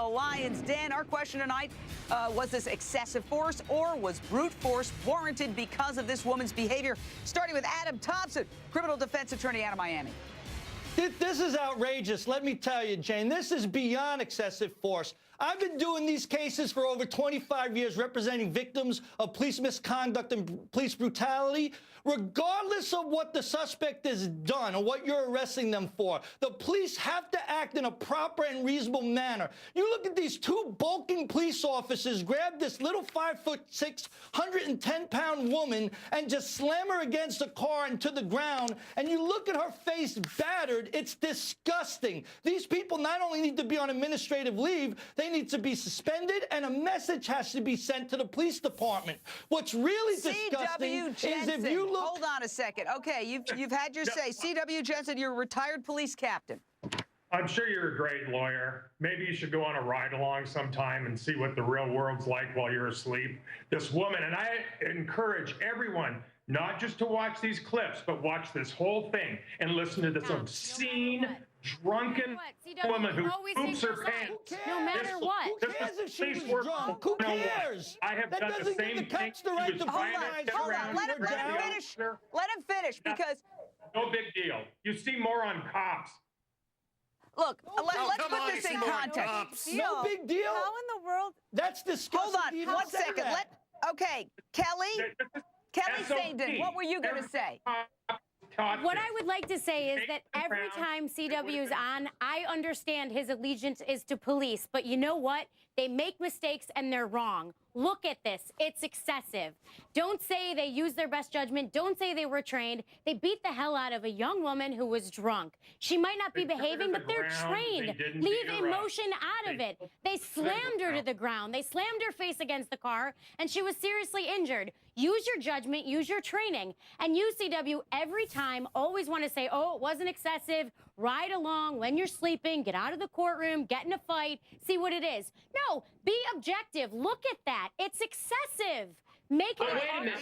lion's den. Our question tonight, was this excessive force or was brute force warranted because of this woman's behavior? Starting with Adam Thompson, criminal defense attorney out of Miami. This is outrageous. Let me tell you, Jane, this is beyond excessive force. I've been doing these cases for over 25 years, representing victims of police misconduct and police brutality. Regardless of what the suspect has done or what you're arresting them for, the police have to act in a proper and reasonable manner. You look at these two bulking police officers grab this little 5'6", 110-pound woman and just slam her against a car and to the ground, and you look at her face battered. It's disgusting. These people not only need to be on administrative leave, they need to be suspended, and a message has to be sent to the police department. What's really disgusting is if you look... Hold on a second. Okay, you've had your say. C.W. Jensen, you're a retired police captain. I'm sure you're a great lawyer. Maybe you should go on a ride-along sometime and see what the real world's like while you're asleep. This woman, and I encourage everyone not just to watch these clips, but watch this whole thing and listen to this obscene, drunken woman who poops her pants. No matter what. Who cares if she was drunk? Who cares? I have done the same thing. Hold on. Let him finish. Let him finish, because... No big deal. You see more on cops. Look, let's put this in context. No big deal. How in the world? That's disgusting. Hold on, 1 second. Okay, Kelly Sandin, what were you going to say? What I would like to say is that every time CW is on, I understand his allegiance is to police, but you know what? They make mistakes and they're wrong. Look at this. It's excessive. Don't say they used their best judgment. Don't say they were trained. They beat the hell out of a young woman who was drunk. She might not be behaving, but they're trained. Leave emotion out of it. They slammed her to the ground. They slammed her face against the car, and she was seriously injured. Use your judgment. Use your training. And you, CW, every time always want to say, oh, it wasn't excessive. Ride along when you're sleeping. Get out of the courtroom. Get in a fight. See what it is. No, be objective. Look at that. It's excessive. Make it. Wait a minute.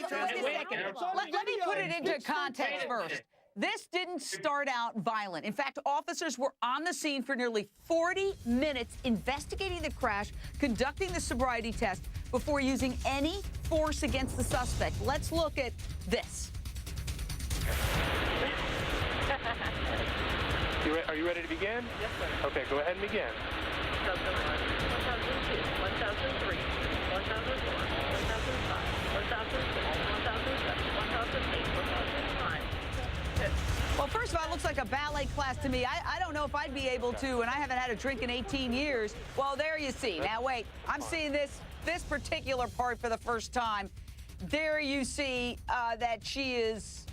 Let me put it into context first. This didn't start out violent. In fact, officers were on the scene for nearly 40 minutes investigating the crash, conducting the sobriety test before using any force against the suspect. Let's look at this. Are you ready to begin? Yes, sir. Okay, go ahead and begin. 1001, 1002, 1003, 1004, 1005, 1006, 1007, 1008, 1009. Well, first of all, it looks like a ballet class to me. I don't know if I'd be able to, and I haven't had a drink in 18 years. Well, there you see. Now, wait. I'm seeing this particular part for the first time. There you see that she is,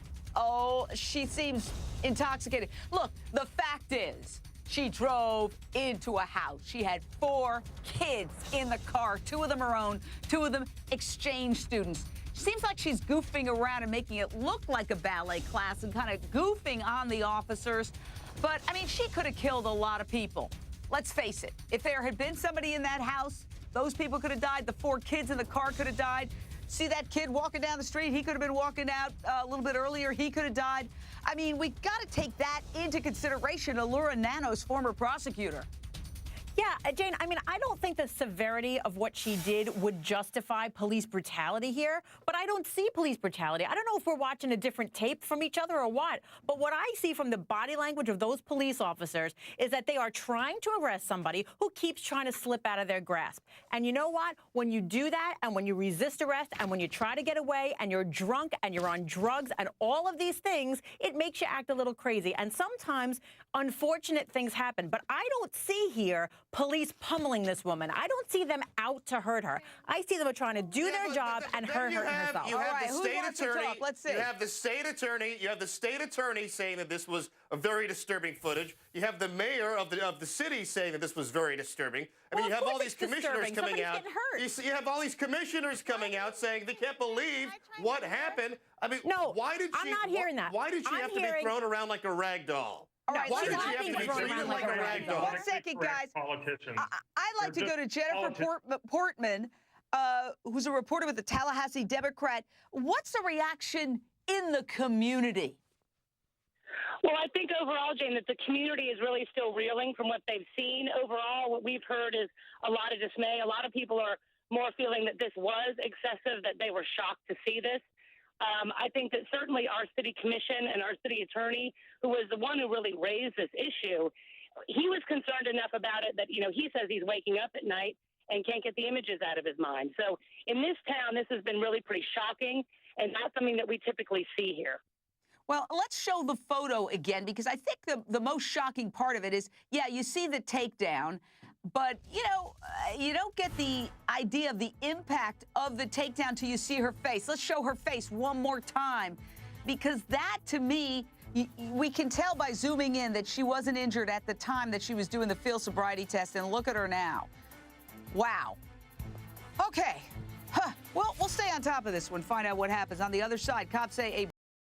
she seems intoxicated. Look, the fact is, she drove into a house. She had 4 kids in the car. 2 of them her own, 2 of them exchange students. Seems like she's goofing around and making it look like a ballet class and kind of goofing on the officers. But, I mean, she could have killed a lot of people. Let's face it. If there had been somebody in that house, those people could have died. The 4 kids in the car could have died. See that kid walking down the street? He could have been walking out a little bit earlier. He could have died. I mean, we got to take that into consideration. Allura Nano's former prosecutor. Yeah, Jane, I mean, I don't think the severity of what she did would justify police brutality here, but I don't see police brutality. I don't know if we're watching a different tape from each other or what, but what I see from the body language of those police officers is that they are trying to arrest somebody who keeps trying to slip out of their grasp. And you know what? When you do that and when you resist arrest and when you try to get away and you're drunk and you're on drugs and all of these things, it makes you act a little crazy. And sometimes unfortunate things happen, but I don't see here police pummeling this woman. I don't see them out to hurt her. I see them trying to do their job and hurt herself. You have the state attorney. Let's see. You have the state attorney. You have the state attorney saying that this was a very disturbing footage. You have the mayor of the city saying that this was very disturbing. I mean, you have all these commissioners coming out. You have all these commissioners coming out saying they can't believe what happened. I mean, no, why did she? I'm not hearing that. Why did she have to be thrown around like a rag doll? All right, why did she have to be treated like a rag doll? 1 second, guys. I'd like to go to Jennifer Portman, who's a reporter with the Tallahassee Democrat. What's the reaction in the community? Well, I think overall, Jane, that the community is really still reeling from what they've seen. Overall, what we've heard is a lot of dismay. A lot of people are more feeling that this was excessive, that they were shocked to see this. I think that certainly our city commission and our city attorney, who was the one who really raised this issue, he was concerned enough about it that, you know, he says he's waking up at night and can't get the images out of his mind. So in this town, this has been really pretty shocking and not something that we typically see here. Well, let's show the photo again, because I think the most shocking part of it is, yeah, you see the takedown, but, you know, you don't get the idea of the impact of the takedown till you see her face. Let's show her face one more time, because that, to me, we can tell by zooming in that she wasn't injured at the time that she was doing the field sobriety test, and look at her now. Wow. Okay. Well, we'll stay on top of this one, find out what happens. On the other side, cops say a